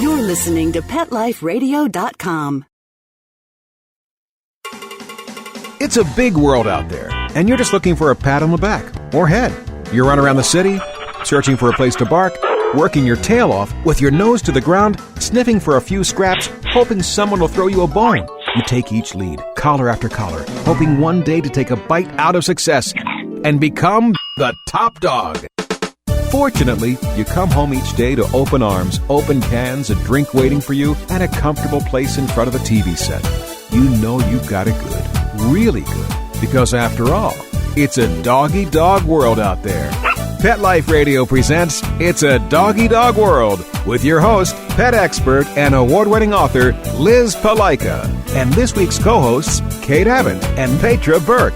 You're listening to PetLifeRadio.com. It's a big world out there, and you're just looking for a pat on the back or head. You run around the city, searching for a place to bark, working your tail off with your nose to the ground, sniffing for a few scraps, hoping someone will throw you a bone. You take each lead, collar after collar, hoping one day to take a bite out of success and become the top dog. Fortunately, you come home each day to open arms, open cans, a drink waiting for you, and a comfortable place in front of the TV set. You know you've got it good, really good, because after all, it's a doggy dog world out there. Pet Life Radio presents It's a Doggy Dog World with your host, pet expert and award-winning author Liz Palaika, and this week's co-hosts Kate Abbott and Petra Burke.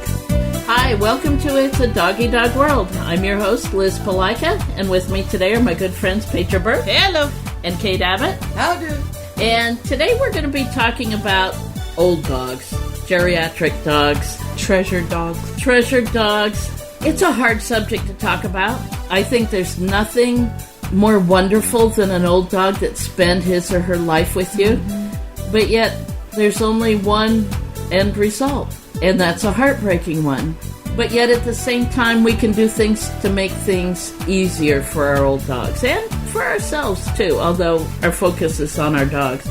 Hi, welcome to It's a Doggy Dog World. I'm your host, Liz Palaika, and with me today are my good friends Petra Burke. Hello. And Kate Abbott. Howdy. And today we're going to be talking about old dogs, geriatric dogs, Treasured dogs. treasured dogs. It's a hard subject to talk about. I think there's nothing more wonderful than an old dog that spent his or her life with you. Mm-hmm. But yet, there's only one end result, and that's a heartbreaking one. But yet, at the same time, we can do things to make things easier for our old dogs, and for ourselves, too, although our focus is on our dogs.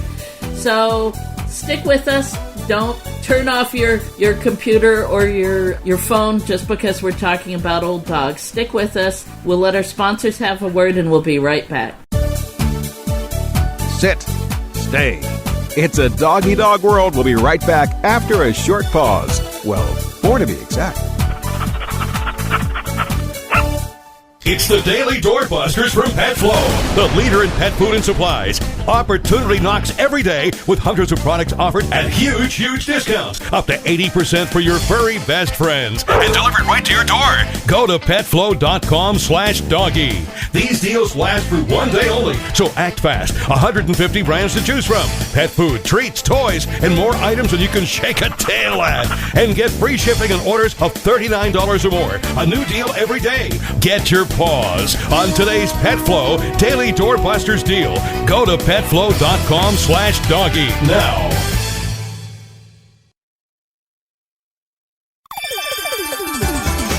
So, stick with us. Don't turn off your computer or your phone just because we're talking about old dogs. Stick with us. We'll let our sponsors have a word, and we'll be right back. Sit. Stay. It's a Doggy Dog World. We'll be right back after a short pause. Well, 4 to be exact. It's the Daily Doorbusters from PetFlow, the leader in pet food and supplies. Opportunity knocks every day with hundreds of products offered at huge, huge discounts. Up to 80% for your furry best friends. And delivered right to your door. Go to petflow.com/doggy. These deals last for one day only, so act fast. 150 brands to choose from. Pet food, treats, toys, and more items than you can shake a tail at. And get free shipping on orders of $39 or more. A new deal every day. Get your paws on today's PetFlow Daily Doorbusters deal. Go to petflow.com/doggy now.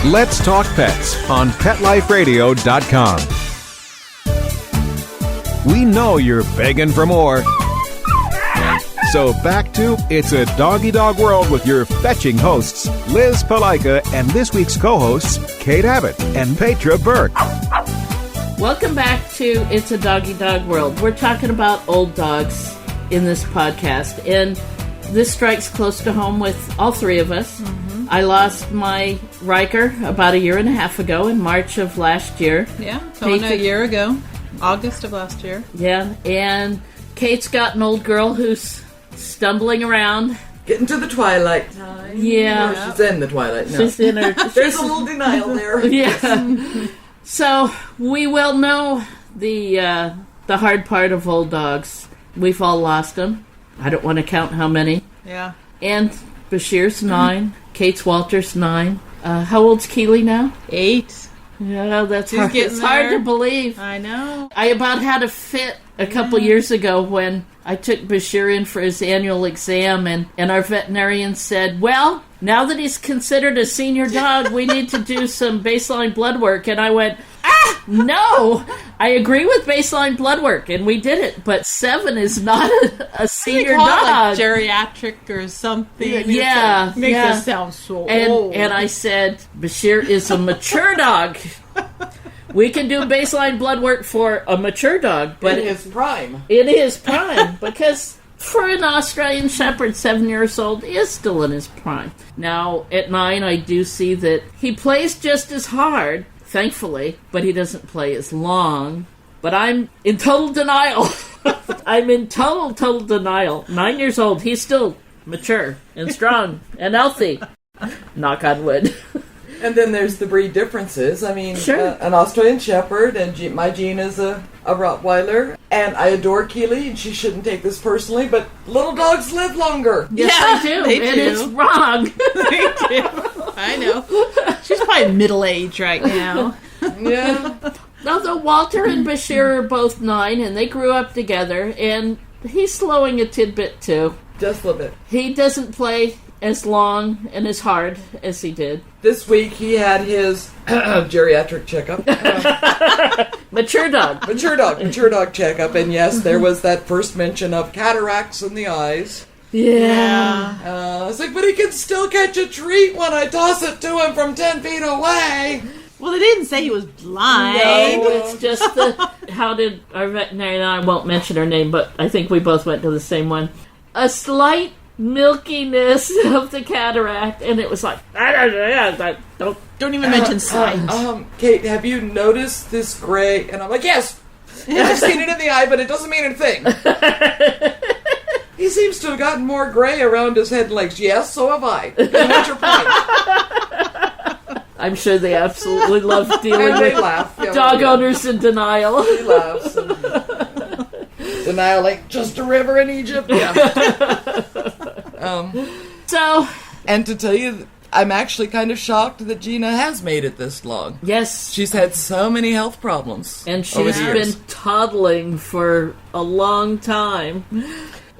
Let's talk pets on PetLifeRadio.com. We know you're begging for more. So back to It's a Doggy Dog World with your fetching hosts, Liz Palaika, and this week's co-hosts, Kate Abbott and Petra Burke. Welcome back to It's a Doggy Dog World. We're talking about old dogs in this podcast, and this strikes close to home with all three of us. Mm-hmm. I lost my Riker about a year and a half ago in March of last year. Yeah, going a year ago, August of last year. Yeah, and Kate's got an old girl who's stumbling around. Getting to the twilight time. Yeah. Or she's in the twilight now. She's in her... There's a little denial there. Yeah. So, we will know the hard part of old dogs. We've all lost them. I don't want to count how many. Yeah. And Bashir's 9. Kate's Walter's 9. How old's Keely now? 8. Yeah, that's She's hard. getting It's hard there. to believe. I know. I about had a fit a couple years ago when I took Bashir in for his annual exam, and our veterinarian said, well, now that he's considered a senior dog, we need to do some baseline blood work. And I went, no, I agree with baseline blood work, and we did it, but 7 is not a senior dog. Like geriatric or something. Yeah. Makes yeah. us sound so And old. I said, Bashir is a mature dog. We can do baseline blood work for a mature dog, but in his prime. In his prime, because for an Australian Shepherd, 7 years old, is still in his prime. Now, at 9, I do see that he plays just as hard, thankfully, but he doesn't play as long. But I'm in total denial. I'm in total denial. 9 years old, he's still mature and strong and healthy. Knock on wood. And then there's the breed differences. I mean, Sure. An Australian Shepherd, and my Gina is a Rottweiler, and I adore Keely, and she shouldn't take this personally, but little dogs live longer. Yes, Yeah, they do. they And do. it's wrong. They do. I know. She's probably middle age right now. Yeah. Although Walter and Bashir are both 9, and they grew up together, and he's slowing a tidbit too. Just a little bit. He doesn't play as long and as hard as he did. This week he had his geriatric checkup. Mature dog. Mature dog checkup. And yes, there was that first mention of cataracts in the eyes. Yeah. It's like, but he can still catch a treat when I toss it to him from 10 feet away. Well, they didn't say he was blind. No, it's just how did our veterinarian, I won't mention her name, but I think we both went to the same one. A slight milkiness of the cataract, and it was like, Don't even mention signs. Kate, have you noticed this gray? And I'm like, yes, I've seen it in the eye, but it doesn't mean anything. He seems to have gotten more gray around his head and legs. Yes, so have I. And what's your point? I'm sure they absolutely love dealing And they with laugh. Yeah, dog yeah. owners in denial. He laughs. Denial ain't just a river in Egypt. Yeah. So, And to tell you, I'm actually kind of shocked that Gina has made it this long. yes, She's had so many health problems. and over she's the years. been toddling for a long time.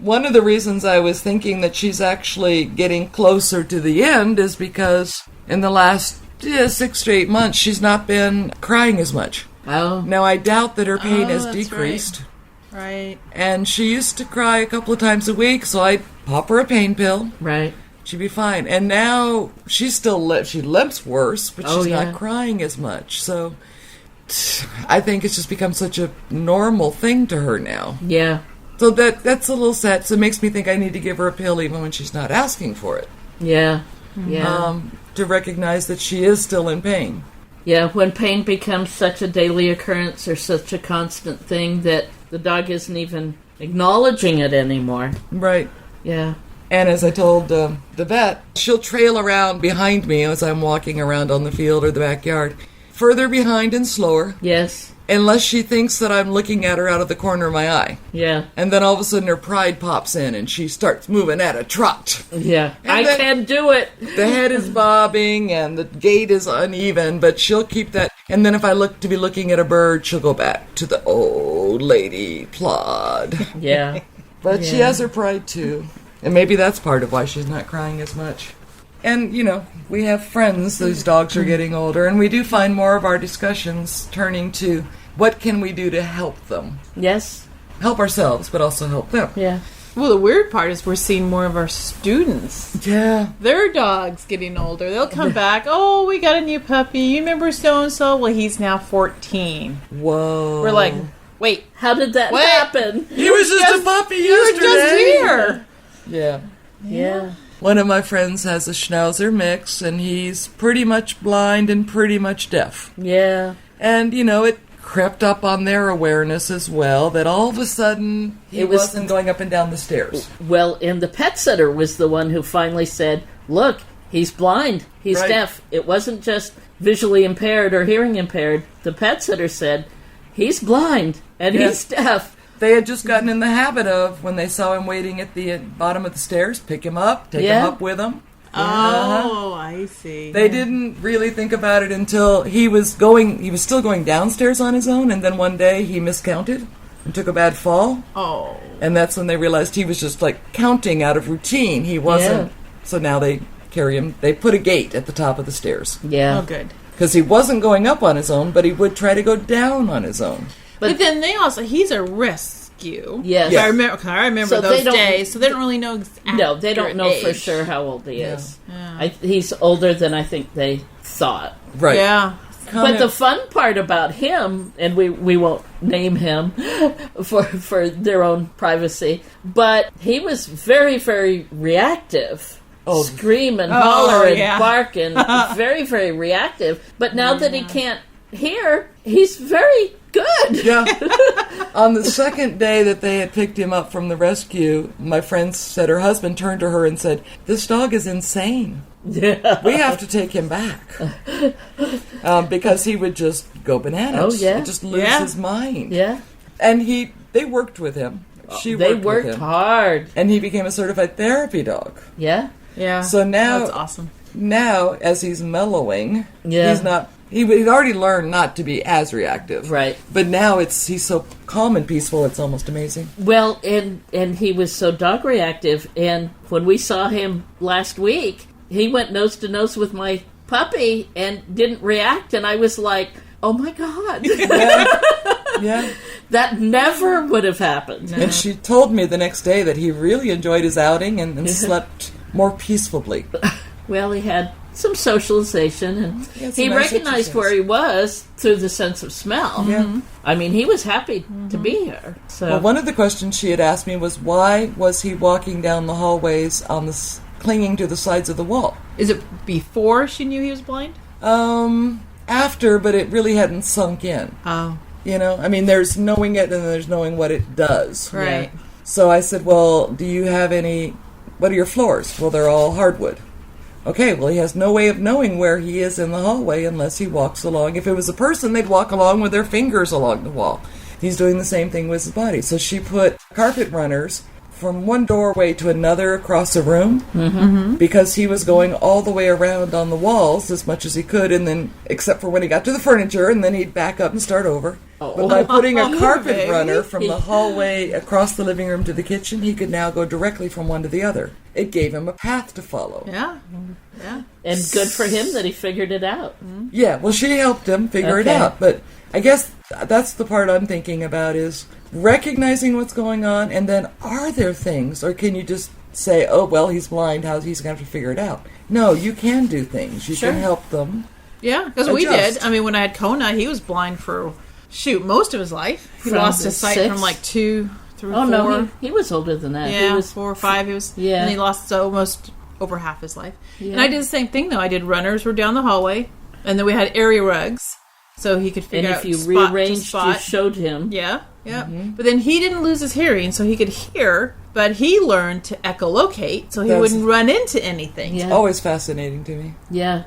One of the reasons I was thinking that she's actually getting closer to the end is because in the last 6 to 8 months, she's not been crying as much. Oh, Now, I doubt that her pain has that's decreased. Right. And she used to cry a couple of times a week, so I'd pop her a pain pill. right. She'd be fine. And now she's still she limps worse, but Oh, she's yeah. not crying as much. So I think it's just become such a normal thing to her now. Yeah, So that's a little sad. So it makes me think I need to give her a pill even when she's not asking for it. yeah, yeah. To recognize that she is still in pain. Yeah, when pain becomes such a daily occurrence or such a constant thing that the dog isn't even acknowledging it anymore. Right. Yeah. And as I told the vet, she'll trail around behind me as I'm walking around on the field or the backyard. Further behind and slower, Yes. unless she thinks that I'm looking at her out of the corner of my eye. Yeah. And then all of a sudden her pride pops in and she starts moving at a trot. Yeah. And I then- can do it. The head is bobbing and the gait is uneven, but she'll keep that. And then if I look to be looking at a bird, she'll go back to the old lady plod. Yeah. But she has her pride too. And maybe that's part of why she's not crying as much. And, we have friends, those dogs are getting older, and we do find more of our discussions turning to what can we do to help them? Yes. Help ourselves, but also help them. Yeah. Well, the weird part is we're seeing more of our students. Yeah. Their dogs getting older. They'll come back. Oh, we got a new puppy. You remember so-and-so? Well, he's now 14. Whoa. We're like, wait. How did that What? happen? He was just a puppy You were yesterday. just here. Yeah. Yeah. One of my friends has a Schnauzer mix, and he's pretty much blind and pretty much deaf. Yeah. And, it crept up on their awareness as well that all of a sudden he It was- wasn't going up and down the stairs. Well, and the pet sitter was the one who finally said, look, he's blind. He's Right. deaf. It wasn't just visually impaired or hearing impaired. The pet sitter said, he's blind and Yes. he's deaf. They had just gotten in the habit of, when they saw him waiting at the bottom of the stairs, pick him up, take Yeah. him up with them. Oh, I see. They didn't really think about it until he was still going downstairs on his own, and then one day he miscounted and took a bad fall. Oh. And that's when they realized he was just like counting out of routine. He wasn't. Yeah. So now they carry him, they put a gate at the top of the stairs. Yeah. Oh, good. Because he wasn't going up on his own, but he would try to go down on his own. But then he's a rescue. Yes. Yes. I remember So they those don't- days, so they don't really know exactly. No, they don't know for age. sure how old he is. Yeah. He's older than I think they thought. Right. Yeah. But the fun part about him, and we won't name him for their own privacy, but he was very, very reactive. Oh. Scream and holler and yeah. bark and very, very reactive. But now that he can't hear, he's very good. Yeah. On the second day that they had picked him up from the rescue, my friend said her husband turned to her and said, "This dog is insane. Yeah. We have to take him back." Because he would just go bananas. Oh, yeah. He'd just lose Yeah. his mind. Yeah. And they worked with him. They They worked worked with him. hard. And he became a certified therapy dog. Yeah. Yeah. So now- That's awesome. Now, as he's mellowing, Yeah. he's not He'd already learned not to be as reactive. Right. But now he's so calm and peaceful, it's almost amazing. Well, and he was so dog reactive, and when we saw him last week, he went nose to nose with my puppy and didn't react, and I was like, oh my God. Yeah. That never would have happened. And she told me the next day that he really enjoyed his outing and slept more peacefully. Well, he had some socialization, and he nice recognized exercise. where he was through the sense of smell. Yeah. I mean, he was happy to be here. So Well, one of the questions she had asked me was, why was he walking down the hallways clinging to the sides of the wall? Is it before she knew he was blind? After, but it really hadn't sunk in. Oh. You know, I mean, there's knowing it and there's knowing what it does. Right. So I said, well, do you have what are your floors? Well, they're all hardwood. Okay, well, he has no way of knowing where he is in the hallway unless he walks along. If it was a person, they'd walk along with their fingers along the wall. He's doing the same thing with his body. So she put carpet runners from one doorway to another across a room because he was going all the way around on the walls as much as he could, and then except for when he got to the furniture, and then he'd back up and start over. But by putting a carpet runner from the hallway across the living room to the kitchen, he could now go directly from one to the other. It gave him a path to follow. Yeah. Yeah. and good for him that he figured it out. Yeah, well, she helped him figure it out. But I guess that's the part I'm thinking about is recognizing what's going on, and then are there things, or can you just say, oh, well, he's blind, he's going to have to figure it out? No, you can do things. You can help them. Yeah, because we did. I mean, when I had Kona, he was blind for, most of his life. He lost his sight 6? from like 2 through 4. Oh, no, he was older than that. Yeah, he was 4 or 5. He was, and he lost almost over half his life. Yeah. And I did the same thing, though. I did runners were down the hallway, and then we had area rugs, so he could figure out And if you spot to rearranged, spot. you showed him. Yeah, yeah. But then he didn't lose his hearing, so he could hear, but he learned to echolocate, so he wouldn't run into anything. Yeah. Always fascinating to me. Yeah.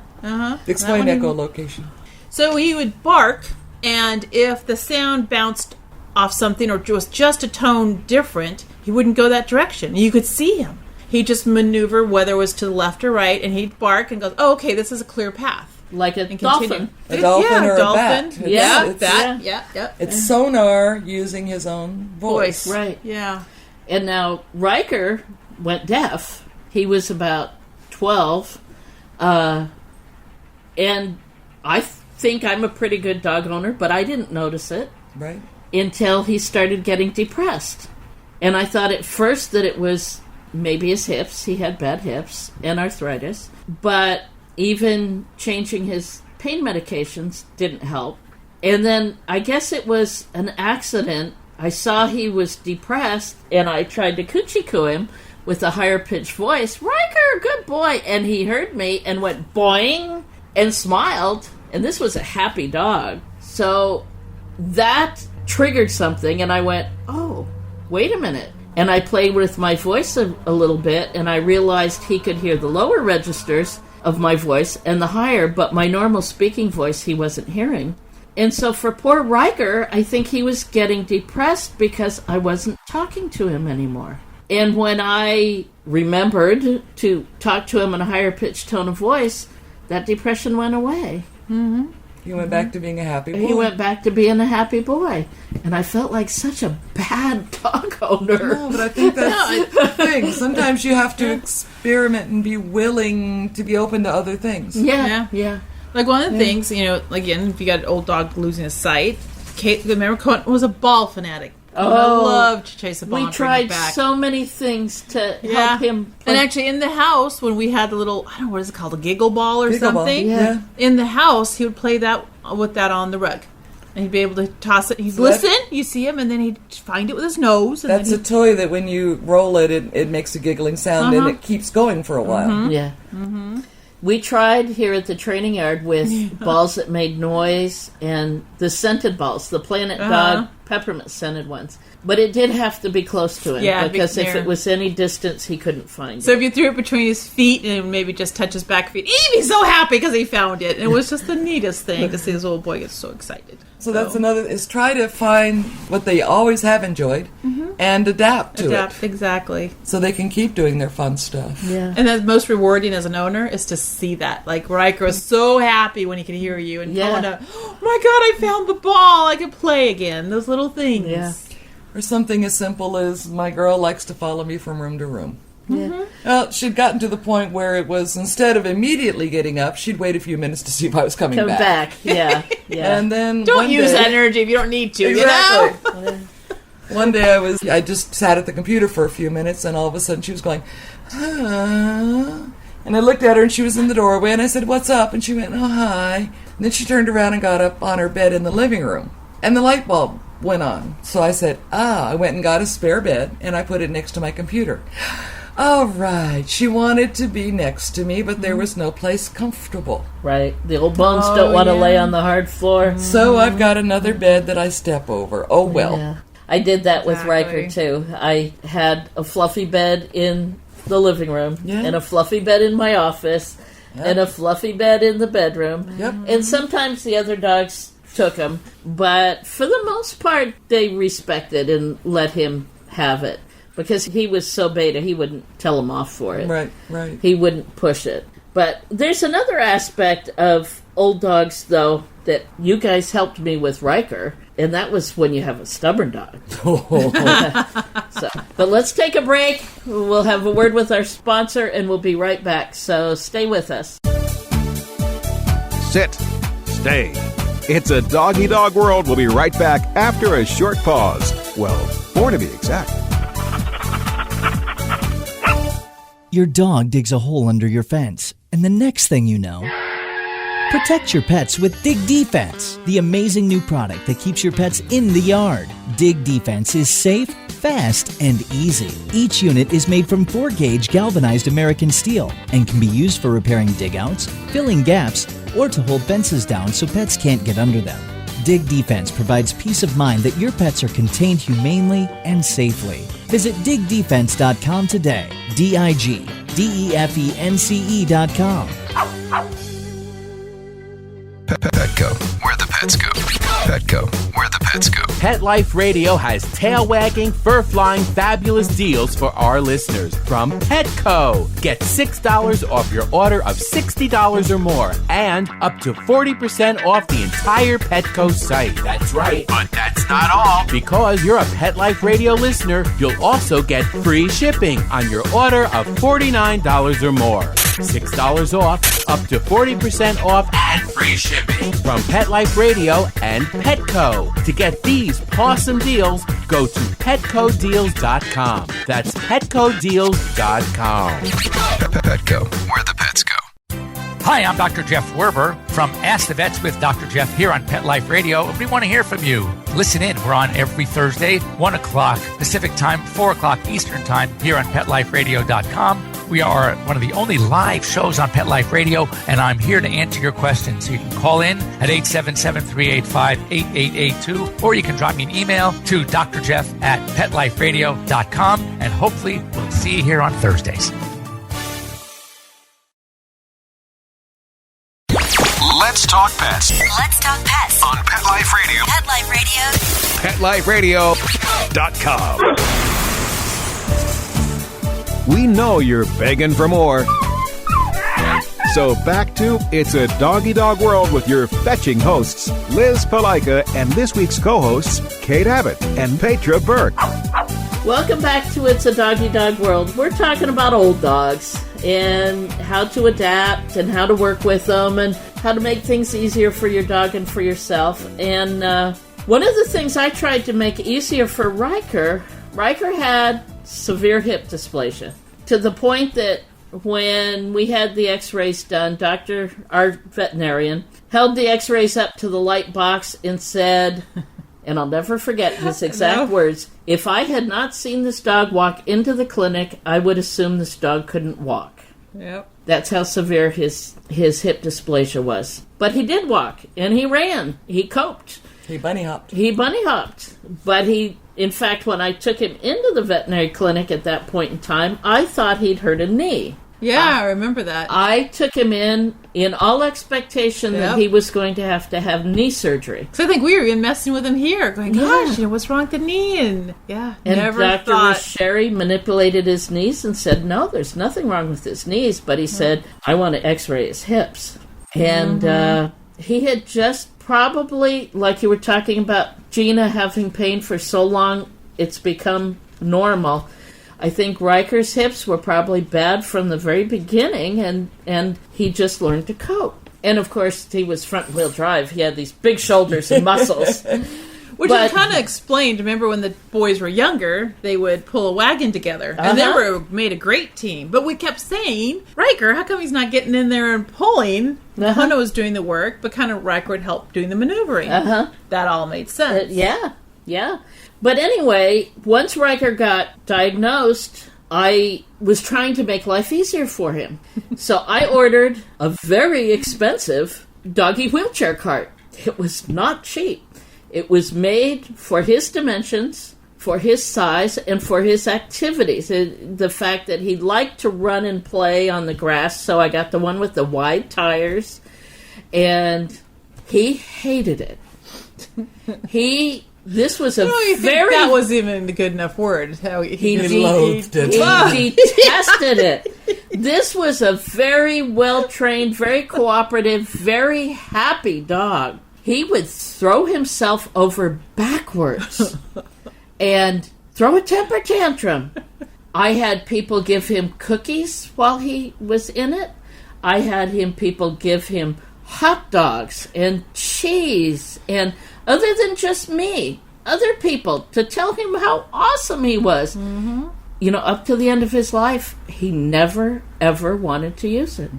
Explain echolocation. So he would bark, and if the sound bounced off something or was just a tone different, he wouldn't go that direction. You could see him. He'd just maneuver, whether it was to the left or right, and he'd bark and go, oh, okay, this is a clear path. Like a And dolphin. A dolphin or a bat. Yeah. It's sonar using his own voice. Right. Yeah. And now Riker went deaf. He was about 12. And I think I'm a pretty good dog owner, but I didn't notice it. Right. Until he started getting depressed. And I thought at first that it was maybe his hips. He had bad hips and arthritis. But even changing his pain medications didn't help. And then I guess it was an accident. I saw he was depressed, and I tried to coochie-coo him with a higher-pitched voice. Riker, good boy! And he heard me and went boing and smiled. And this was a happy dog. So that triggered something, and I went, oh, wait a minute. And I played with my voice a little bit, and I realized he could hear the lower registers of my voice and the higher, but my normal speaking voice he wasn't hearing. And so for poor Riker, I think he was getting depressed because I wasn't talking to him anymore. And when I remembered to talk to him in a higher pitched tone of voice, that depression went away. Mm-hmm. He went back to being a happy boy. He went back to being a happy boy. And I felt like such a bad dog owner. No, but I think that's the thing. Sometimes you have to experiment and be willing to be open to other things. Yeah. Like one of the things, again, if you got an old dog losing his sight, Kate, remember, Cohen was a ball fanatic. I loved to chase a ball. We tried so many things to help him. And actually, in the house, when we had the little, I don't know, what is it called, a giggle ball or something? Yeah. In the house, he would play that with that on the rug. And he'd be able to toss it. He'd listen, you see him, and then he'd find it with his nose. And that's a toy that when you roll it, it makes a giggling sound, and it keeps going for a while. Yeah. Mm-hmm. We tried here at the training yard with balls that made noise and the scented balls, the Planet Dog peppermint scented ones. But it did have to be close to him because if it was any distance, he couldn't find it. So if you threw it between his feet and maybe just touch his back feet, he'd be so happy because he found it. And it was just the neatest thing to see this little boy get so excited. So that's another, is try to find what they always have enjoyed and adapt to it. Exactly. So they can keep doing their fun stuff. Yeah. And the most rewarding as an owner is to see that. Like, Riker is so happy when he can hear you and going to, oh my God, I found the ball. I can play again. Those little things. Yeah. Or something as simple as my girl likes to follow me from room to room. Yeah. Well, she'd gotten to the point where it was, instead of immediately getting up, she'd wait a few minutes to see if I was coming Come back. Yeah. Yeah. And then Don't one use day- that energy if you don't need to. Exactly. You know? One day I just sat at the computer for a few minutes, and all of a sudden she was going, ah. And I looked at her, and she was in the doorway, and I said, what's up? And she went, oh, hi. And then she turned around and got up on her bed in the living room, and the light bulb went on. So I said, I went and got a spare bed, and I put it next to my computer. All right. She wanted to be next to me, but there was no place comfortable. Right. The old bones don't want to lay on the hard floor. So I've got another bed that I step over. Oh, well. Yeah. I did that with Exactly. Riker, too. I had a fluffy bed in the living room, and a fluffy bed in my office, and a fluffy bed in the bedroom. Yep. And sometimes the other dogs took them, but for the most part, they respected and let him have it. Because he was so beta, he wouldn't tell him off for it. Right. He wouldn't push it. But there's another aspect of old dogs, though, that you guys helped me with Riker, and that was when you have a stubborn dog. But let's take a break. We'll have a word with our sponsor, and we'll be right back. So stay with us. Sit. Stay. It's a doggy dog world. We'll be right back after a short pause. Well, 4 to be exact. Your dog digs a hole under your fence, and the next thing you know, protect your pets with Dig Defense, the amazing new product that keeps your pets in the yard. Dig Defense is safe, fast, and easy. Each unit is made from 4-gauge galvanized American steel and can be used for repairing dig-outs, filling gaps, or to hold fences down so pets can't get under them. Dig Defense provides peace of mind that your pets are contained humanely and safely. Visit digdefense.com today. DIGDEFENCE.com. Petco, where the pets go. Petco, where the pets go. Pet Life Radio has tail-wagging, fur-flying, fabulous deals for our listeners from Petco. Get $6 off your order of $60 or more and up to 40% off the entire Petco site. That's right. But that's not all. Because you're a Pet Life Radio listener, you'll also get free shipping on your order of $49 or more. $6 off, up to 40% off, and free shipping from Pet Life Radio and Petco. To get these awesome deals, go to petcodeals.com. That's petcodeals.com. Petco, where the pets go. Hi, I'm Dr. Jeff Werber from Ask the Vets with Dr. Jeff here on Pet Life Radio. We want to hear from you. Listen in. We're on every Thursday, 1 o'clock Pacific Time, 4 o'clock Eastern Time here on PetLifeRadio.com. We are one of the only live shows on Pet Life Radio, and I'm here to answer your questions. So you can call in at 877-385-8882, or you can drop me an email to drjeff@PetLifeRadio.com, and hopefully we'll see you here on Thursdays. Let's talk pets Let's talk pets on Pet Life Radio. Pet Life Radio. PetLifeRadio.com. We know you're begging for more. So back to It's a Doggy Dog World with your fetching hosts, Liz Palika, and this week's co-hosts, Kate Abbott and Petra Burke. Welcome back to It's a Doggy Dog World. We're talking about old dogs and how to adapt and how to work with them and how to make things easier for your dog and for yourself. And one of the things I tried to make easier for Riker had severe hip dysplasia, to the point that when we had the x-rays done, our veterinarian, held the x-rays up to the light box and said, and I'll never forget his exact words, if I had not seen this dog walk into the clinic, I would assume this dog couldn't walk. Yep. That's how severe his hip dysplasia was. But he did walk, and he ran. He coped. He bunny hopped. But in fact, when I took him into the veterinary clinic at that point in time, I thought he'd hurt a knee. Yeah, I remember that. I took him in all expectation that he was going to have knee surgery. So I think we were even messing with him here, going, gosh, what's wrong with the knee? And never Dr. thought. Sherry manipulated his knees and said, no, there's nothing wrong with his knees. But he said, I want to x-ray his hips. And he had just probably, like you were talking about, Gina having pain for so long, it's become normal. I think Riker's hips were probably bad from the very beginning, and he just learned to cope. And, of course, he was front-wheel drive. He had these big shoulders and muscles. Which I kind of explained. Remember when the boys were younger, they would pull a wagon together. And they made a great team. But we kept saying, Riker, how come he's not getting in there and pulling? Hunter was doing the work, but kind of Riker would help doing the maneuvering. That all made sense. Yeah. But anyway, once Riker got diagnosed, I was trying to make life easier for him. So I ordered a very expensive doggy wheelchair cart. It was not cheap. It was made for his dimensions, for his size, and for his activities. The fact that he liked to run and play on the grass, so I got the one with the wide tires, and he hated it. This was a very... that was even a good enough word. How he loathed it. He detested it. This was a very well-trained, very cooperative, very happy dog. He would throw himself over backwards and throw a temper tantrum. I had people give him cookies while he was in it. I had people give him hot dogs and cheese, and other than just me, other people, to tell him how awesome he was. Up to the end of his life, he never, ever wanted to use it.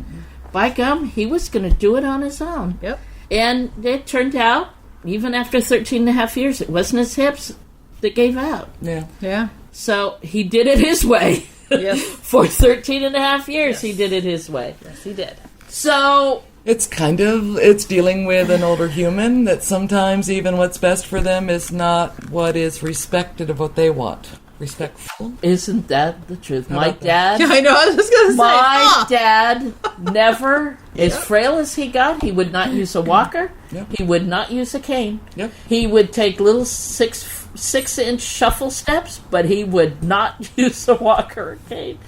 By gum, he was going to do it on his own. Yep. And it turned out, even after 13 and a half years, it wasn't his hips that gave out. Yeah. So he did it his way. Yes. For 13 and a half years, he did it his way. Yes, he did. So... It's dealing with an older human that sometimes even what's best for them is not what is respected of what they want. Respectful? Isn't that the truth? My dad... Yeah, I know, I was just going to say. My dad never, as frail as he got, he would not use a walker. He would not use a cane. He would take little six-inch shuffle steps, but he would not use a walker or cane.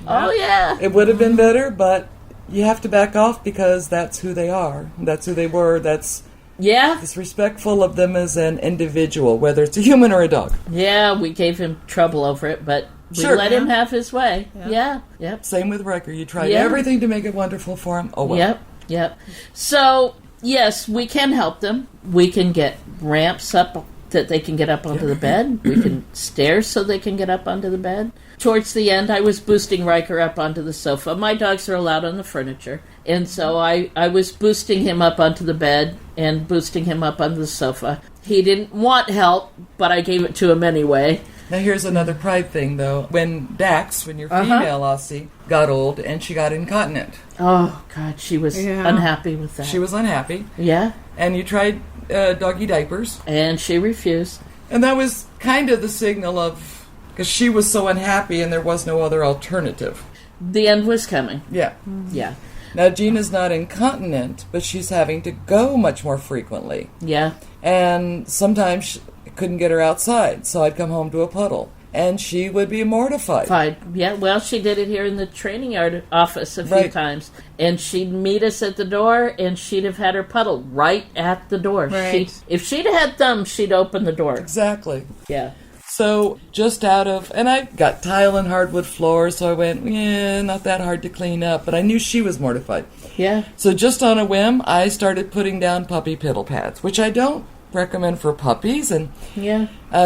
Oh, yeah. It would have been better, but... You have to back off because that's who they are. That's who they were. It's respectful of them as an individual, whether it's a human or a dog. Yeah, we gave him trouble over it, but we let him have his way. Yep. Same with Riker. You tried everything to make it wonderful for him. Oh, well. Yep. So, yes, we can help them. We can get ramps up that they can get up onto the bed. We can stairs so they can get up onto the bed. Towards the end, I was boosting Riker up onto the sofa. My dogs are allowed on the furniture. And so I was boosting him up onto the bed and boosting him up onto the sofa. He didn't want help, but I gave it to him anyway. Now here's another pride thing, though. When your female Aussie, got old and she got incontinent. Oh, God, she was unhappy with that. She was unhappy. Yeah. And you tried doggy diapers. And she refused. And that was kind of the signal of... Because she was so unhappy and there was no other alternative. The end was coming. Yeah. Yeah. Now, Gina's not incontinent, but she's having to go much more frequently. Yeah. And sometimes I couldn't get her outside, so I'd come home to a puddle. And she would be mortified. Yeah, well, she did it here in the training yard office a few times. And she'd meet us at the door, and she'd have had her puddle right at the door. Right. If she'd had thumbs, she'd open the door. Exactly. Yeah. So just and I got tile and hardwood floors, so I went, not that hard to clean up. But I knew she was mortified. Yeah. So just on a whim, I started putting down puppy piddle pads, which I don't recommend for puppies, and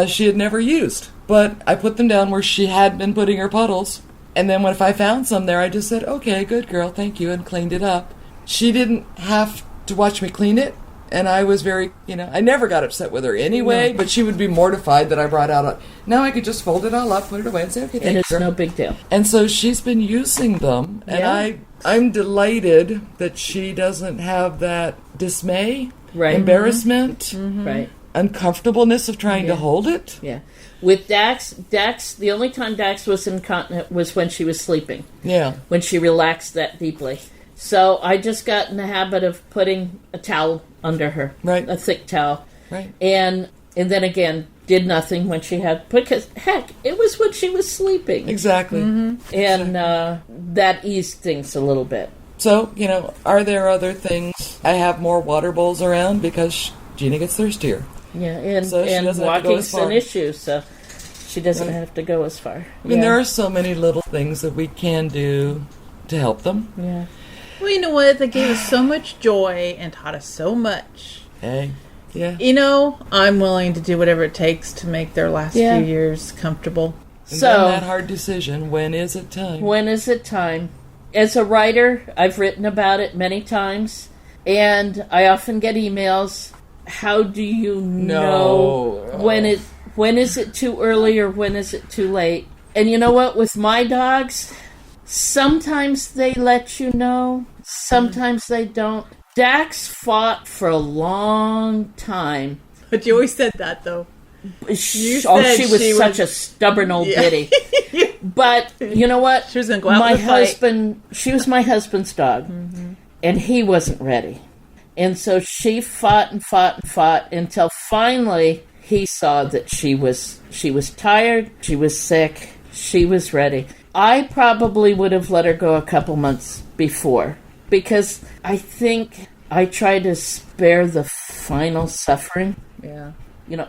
she had never used. But I put them down where she had been putting her puddles. And then if I found some there, I just said, okay, good girl, thank you, and cleaned it up. She didn't have to watch me clean it. And I was very, I never got upset with her anyway, but she would be mortified that I brought out now I could just fold it all up, put it away, and say, okay, thank you. And it's no big deal. And so she's been using them, and I'm delighted that she doesn't have that dismay, embarrassment. Right. uncomfortableness of trying to hold it. Yeah. With Dax, the only time Dax was incontinent was when she was sleeping. Yeah. When she relaxed that deeply. So I just got in the habit of putting a towel under her. Right. A thick towel. Right. And then again, did nothing when she had... Because, heck, it was when she was sleeping. Exactly. Mm-hmm. And that eased things a little bit. So, are there other things? I have more water bowls around because Gina gets thirstier. Yeah, and So walking's an issue, so she doesn't have to go as far. I mean, there are so many little things that we can do to help them. Yeah. Well, you know what? They gave us so much joy and taught us so much. Hey, yeah. I'm willing to do whatever it takes to make their last few years comfortable. And then that hard decision, when is it time? When is it time? As a writer, I've written about it many times, and I often get emails, how do you know when is it too early or when is it too late? And you know what? With my dogs, sometimes they let you know, sometimes they don't. Dax fought for a long time. But you always said that, though. She was such a stubborn old biddy. But you know what? She was going to go out with a fight. She was my husband's dog, and he wasn't ready. And so she fought and fought and fought until finally he saw that she was tired, she was sick, she was ready. I probably would have let her go a couple months before, because I think I try to spare the final suffering. Yeah.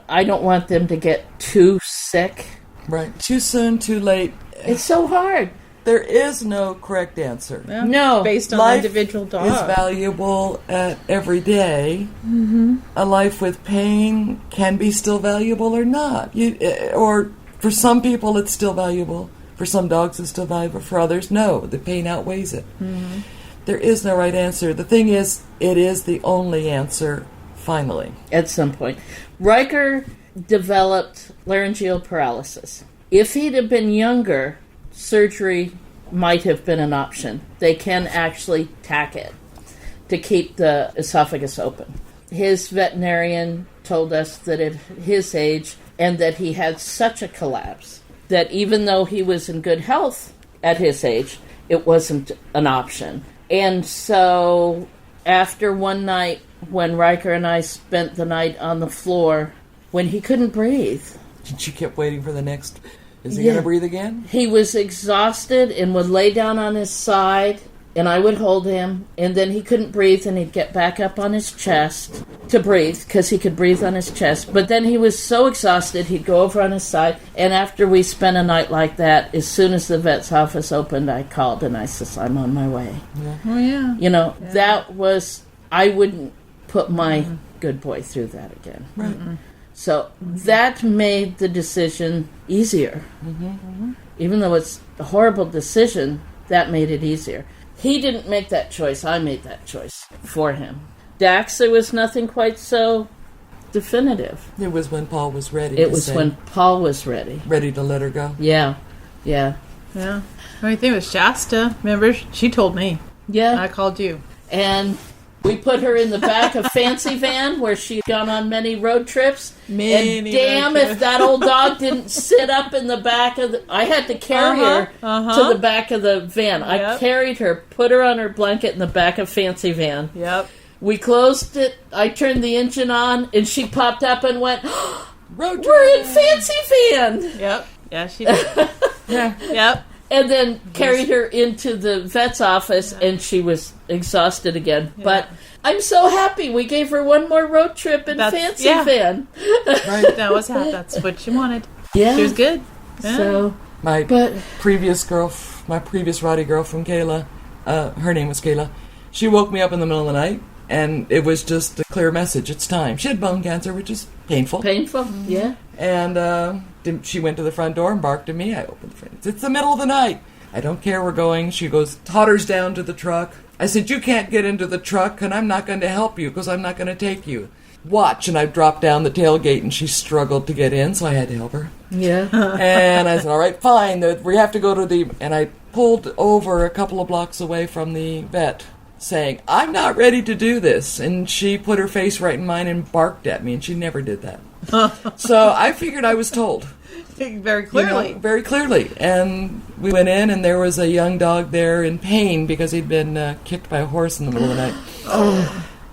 I don't want them to get too sick. Right. Too soon, too late. It's so hard. There is no correct answer. Yeah. No. Based on life individual dog. is valuable at every day. Mm-hmm. A life with pain can be still valuable or not. Or for some people it's still valuable. For some dogs it's still valuable. For others, no. The pain outweighs it. Mm-hmm. There is no right answer. The thing is, it is the only answer finally. At some point. Riker developed laryngeal paralysis. If he'd have been younger, surgery might have been an option. They can actually tack it to keep the esophagus open. His veterinarian told us that at his age, and that he had such a collapse, that even though he was in good health at his age, it wasn't an option. And so after one night when Riker and I spent the night on the floor, when he couldn't breathe. She kept waiting for the next... Is he going to breathe again? He was exhausted and would lay down on his side, and I would hold him, and then he couldn't breathe, and he'd get back up on his chest to breathe, because he could breathe on his chest. But then he was so exhausted, he'd go over on his side, and after we spent a night like that, as soon as the vet's office opened, I called, and I said, I'm on my way. Yeah. Oh, yeah. That was... I wouldn't put my good boy through that again. Right. So that made the decision easier. Mm-hmm. Even though it's a horrible decision, that made it easier. He didn't make that choice. I made that choice for him. Dax, there was nothing quite so definitive. It was when Paul was ready. When Paul was ready. Ready to let her go. Yeah. The only thing was Shasta. Remember? She told me. Yeah. I called you. And... we put her in the back of Fancy Van, where she'd gone on many road trips. And damn if that old dog didn't sit up in the back of the... I had to carry her to the back of the van. I carried her, put her on her blanket in the back of Fancy Van. Yep. We closed it. I turned the engine on, and she popped up and went, road trip. We're in Fancy Van! Yep. Yeah, she did. Yep. And then carried her into the vet's office, and she was exhausted again. Yeah. But I'm so happy we gave her one more road trip in Fancy Van. Right. That's what she wanted. Yeah. She was good. Yeah. So, my previous Rottie girl from Kayla, her name was Kayla, she woke me up in the middle of the night, and it was just a clear message. It's time. She had bone cancer, which is painful. Yeah. And she went to the front door and barked at me. I opened the front. It's the middle of the night. I don't care, we're going. She goes, totters down to the truck. I said, you can't get into the truck, and I'm not going to help you, because I'm not going to take you. Watch. And I dropped down the tailgate, and she struggled to get in, so I had to help her. Yeah. And I said, all right, fine. We have to go to the... And I pulled over a couple of blocks away from the vet, saying, I'm not ready to do this. And she put her face right in mine and barked at me, and she never did that. So I figured I was told. Very clearly. Very clearly. And we went in, and there was a young dog there in pain because he'd been kicked by a horse in the middle of the night.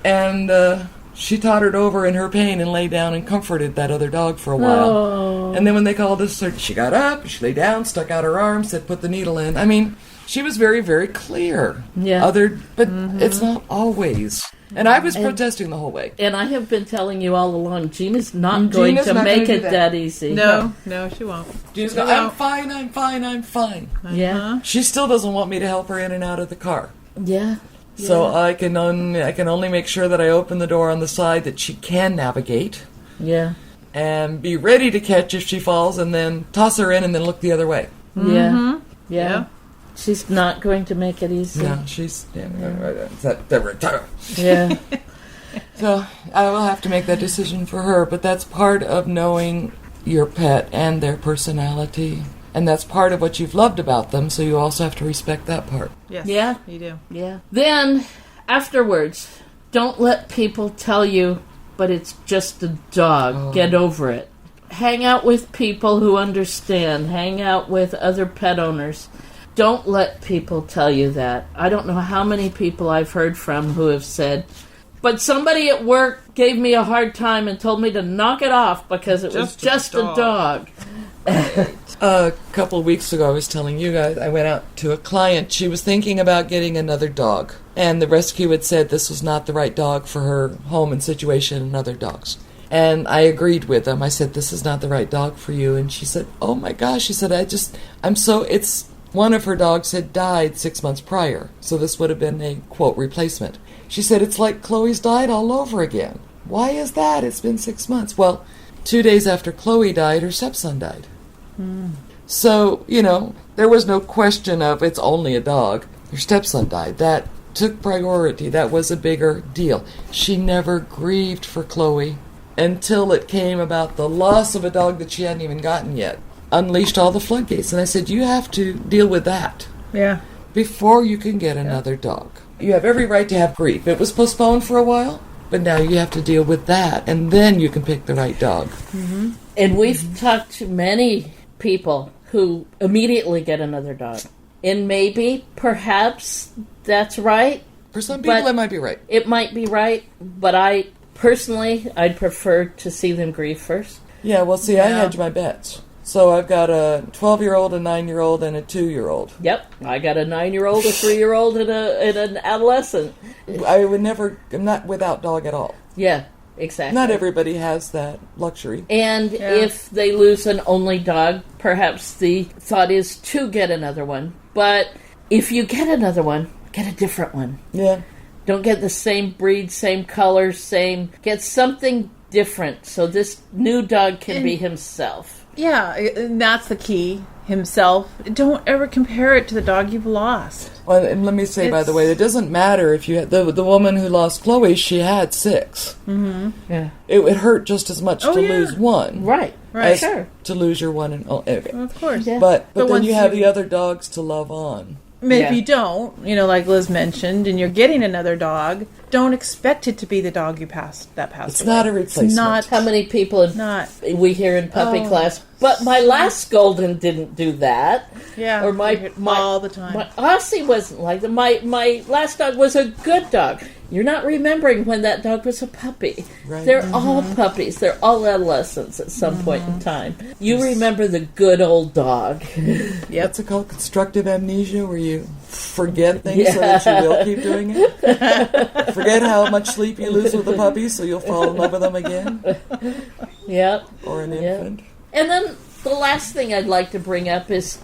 And she tottered over in her pain and lay down and comforted that other dog for a while. And then when they called us, she got up, she lay down, stuck out her arm, said, put the needle in. I mean, she was very, very clear. Yeah. But it's not always. And I was protesting the whole way. And I have been telling you all along, Gina's not going to make it that easy. No, she won't. Gina's going, I'm fine. Yeah. She still doesn't want me to help her in and out of the car. Yeah. So I can only make sure that I open the door on the side that she can navigate. Yeah. And be ready to catch if she falls, and then toss her in and then look the other way. Yeah. Yeah. She's not going to make it easy. No, she's... Yeah. So I will have to make that decision for her, but that's part of knowing your pet and their personality. And that's part of what you've loved about them, so you also have to respect that part. Yes. Yeah. You do. Yeah. Then, afterwards, don't let people tell you, but it's just a dog. Get over it. Hang out with people who understand. Hang out with other pet owners. Don't let people tell you that. I don't know how many people I've heard from who have said, but somebody at work gave me a hard time and told me to knock it off because it was just a dog. A couple of weeks ago, I was telling you guys, I went out to a client. She was thinking about getting another dog. And the rescue had said this was not the right dog for her home and situation and other dogs. And I agreed with them. I said, this is not the right dog for you. And she said, oh my gosh. She said, one of her dogs had died 6 months prior, so this would have been a, quote, replacement. She said, it's like Chloe's died all over again. Why is that? It's been 6 months. Well, 2 days after Chloe died, her stepson died. So, there was no question of it's only a dog. Her stepson died. That took priority. That was a bigger deal. She never grieved for Chloe until it came about the loss of a dog that she hadn't even gotten yet. Unleashed all the floodgates. And I said, you have to deal with that. Yeah. Before you can get another dog. You have every right to have grief. It was postponed for a while, but now you have to deal with that, and then you can pick the right dog. Mm-hmm. And we've talked to many people who immediately get another dog. And maybe, perhaps, that's right. For some people, it might be right. It might be right, but I'd prefer to see them grieve first. Yeah, well, see, I hedge my bets. So I've got a 12-year-old, a 9-year-old, and a 2-year-old. Yep, I got a 9-year-old, a 3-year-old, and an adolescent. I'm not without dog at all. Yeah, exactly. Not everybody has that luxury. And if they lose an only dog, perhaps the thought is to get another one. But if you get another one, get a different one. Yeah. Don't get the same breed, same color, get something different so this new dog can be himself. Yeah, and that's the key. Himself. Don't ever compare it to the dog you've lost. Well, and let me say, by the way, it doesn't matter if you had the woman who lost Chloe. She had 6. Mm-hmm. Yeah, it would hurt just as much to lose one, right? As sure. To lose your one, and okay. Well, of course. Yeah. But then you have the other dogs to love on. If you don't, like Liz mentioned, and you're getting another dog, don't expect it to be the dog you passed away. It's not a replacement. It's not. How many people we hear in puppy class? But my last golden didn't do that. Yeah, Oh, or my all the time. My Aussie wasn't like that. My last dog was a good dog. You're not remembering when that dog was a puppy. Right. They're all puppies. They're all adolescents at some point in time. You remember the good old dog. Yep. What's it called? Constructive amnesia, where you forget things so that you will keep doing it? Forget how much sleep you lose with the puppy so you'll fall in love with them again? Yep. Or an infant. And then the last thing I'd like to bring up is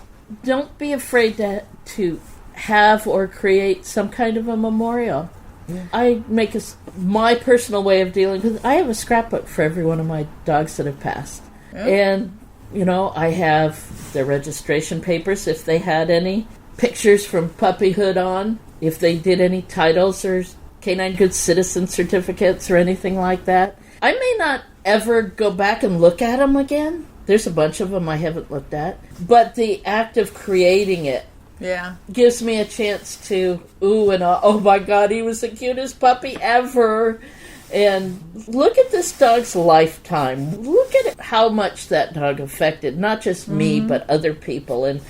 don't be afraid to have or create some kind of a memorial. Yeah. I make my personal way of dealing with it. I have a scrapbook for every one of my dogs that have passed. Yeah. And, I have their registration papers, if they had any, pictures from puppyhood on, if they did any titles or Canine Good Citizen certificates or anything like that. I may not ever go back and look at them again. There's a bunch of them I haven't looked at. But the act of creating it Yeah. gives me a chance to ooh and ah, oh my God, he was the cutest puppy ever. And look at this dog's lifetime. Look at how much that dog affected not just me, but other people. And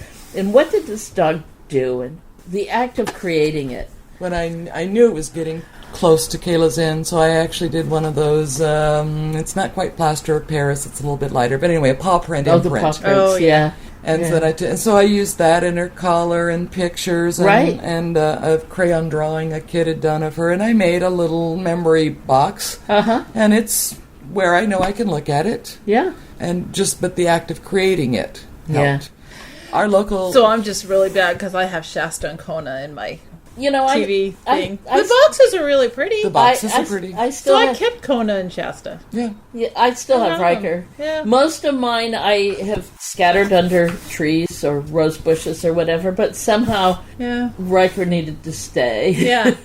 what did this dog do? And the act of creating it. When I knew it was getting close to Kayla's end, so I actually did one of those, it's not quite plaster of Paris, it's a little bit lighter, but anyway, a paw print imprint. The paw prints, yeah. And so I used that in her collar and pictures and a crayon drawing a kid had done of her, and I made a little memory box. And it's where I know I can look at it. Yeah. But the act of creating it helped. Our local... So I'm just really bad because I have Shasta and Kona in my TV thing. The boxes are really pretty. The boxes are pretty. I kept Kona and Shasta. Yeah. I still have Riker. Yeah. Most of mine I have scattered under trees or rose bushes or whatever, but somehow Riker needed to stay. Yeah.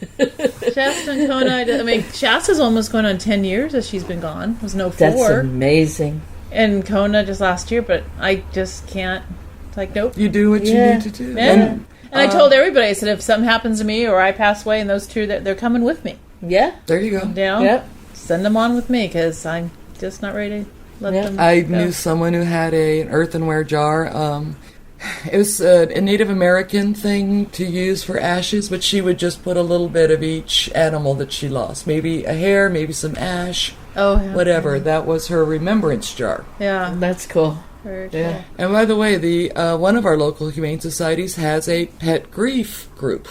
Shasta and Kona, Shasta's almost going on 10 years as she's been gone. It was 04. That's amazing. And Kona just last year, but I just can't. It's like, nope. You do what you need to do. Yeah. And I told everybody, I said, if something happens to me or I pass away and those two, they're coming with me. Yeah. There you go. Yep. Send them on with me because I'm just not ready to let them I go. knew someone who had an earthenware jar. It was a Native American thing to use for ashes, but she would just put a little bit of each animal that she lost. Maybe a hair, maybe some ash, whatever. That was her remembrance jar. Yeah. That's cool. Very cool. Yeah. And by the way, one of our local humane societies has a pet grief group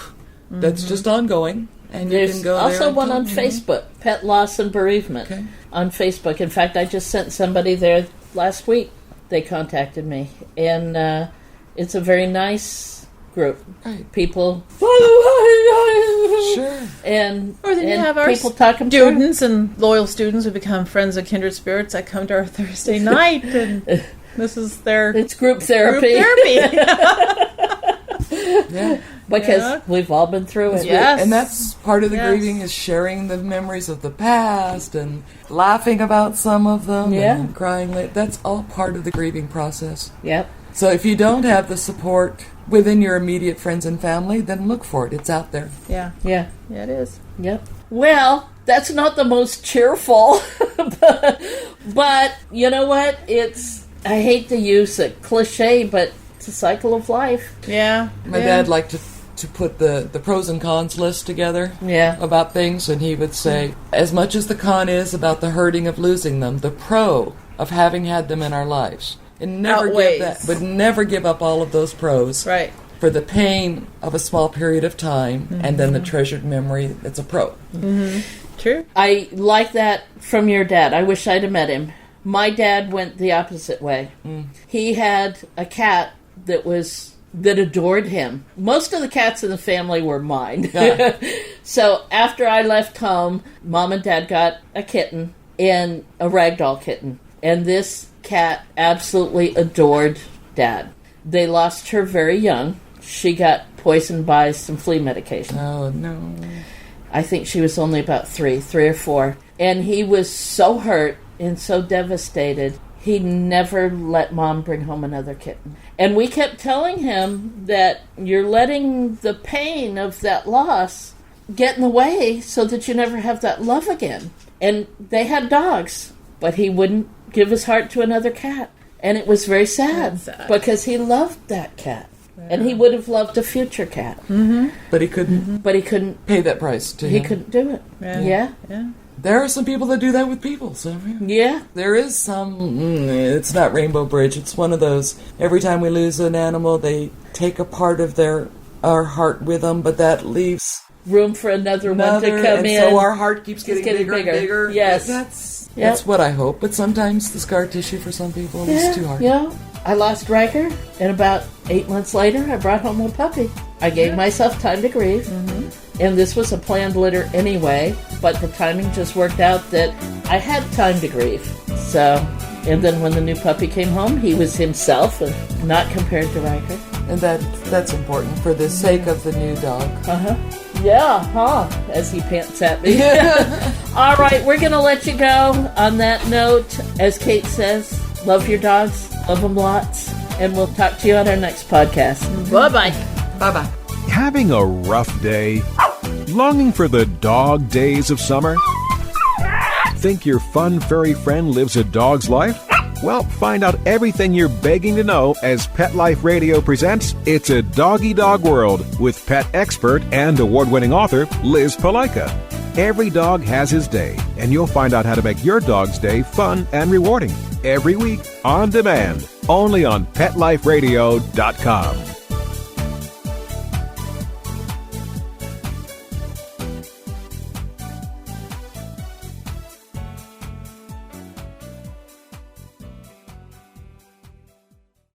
that's just ongoing, and There's you can go there. also one on Facebook, Pet Loss and Bereavement, on Facebook. In fact, I just sent somebody there last week. They contacted me, and it's a very nice group. Right. People, Sure. Or then you have our people talking students and loyal students who become friends of kindred spirits that come to our Thursday night, and this is their group therapy. Yeah. Because we've all been through it. Yes. And that's part of the grieving is sharing the memories of the past and laughing about some of them and crying. That's all part of the grieving process. Yep. So if you don't have the support within your immediate friends and family, then look for it. It's out there. Yeah. Yeah. Yeah, it is. Yep. Well, that's not the most cheerful, but you know what? I hate to use a cliche, but it's a cycle of life. Yeah. My dad liked to put the pros and cons list together about things, and he would say, as much as the con is about the hurting of losing them, the pro of having had them in our lives. And would never give up all of those pros for the pain of a small period of time and then the treasured memory that's a pro. Mm-hmm. True. I like that from your dad. I wish I'd have met him. My dad went the opposite way. He had a cat that adored him. Most of the cats in the family were mine. So after I left home, Mom and Dad got a kitten and a ragdoll kitten. And this cat absolutely adored Dad. They lost her very young. She got poisoned by some flea medication. Oh, no. I think she was only about 3 or 4. And he was so hurt and so devastated, he never let Mom bring home another kitten. And we kept telling him that you're letting the pain of that loss get in the way so that you never have that love again. And they had dogs, but he wouldn't give his heart to another cat. And it was very sad because he loved that cat. And he would have loved a future cat. Mm-hmm. But he couldn't. But he couldn't pay that price to him. He couldn't do it. Yeah. There are some people that do that with people. So yeah. There is some. It's not Rainbow Bridge. It's one of those. Every time we lose an animal, they take a part of our heart with them, but that leaves room for another one to come in. So our heart keeps getting bigger and bigger. Yes. That's what I hope. But sometimes the scar tissue for some people is too hard. Yeah. I lost Riker, and about 8 months later, I brought home a puppy. I gave myself time to grieve, and this was a planned litter anyway, but the timing just worked out that I had time to grieve. So, and then when the new puppy came home, he was himself, and not compared to Riker. And that's important for the sake of the new dog. Yeah, as he pants at me. All right, we're going to let you go on that note. As Kate says, love your dogs, love them lots, and we'll talk to you on our next podcast. Bye-bye. Bye-bye. Having a rough day? Longing for the dog days of summer? Think your fun furry friend lives a dog's life? Well, find out everything you're begging to know as Pet Life Radio presents It's a Doggy Dog World with pet expert and award-winning author Liz Palaika. Every dog has his day, and you'll find out how to make your dog's day fun and rewarding every week on demand, only on PetLifeRadio.com.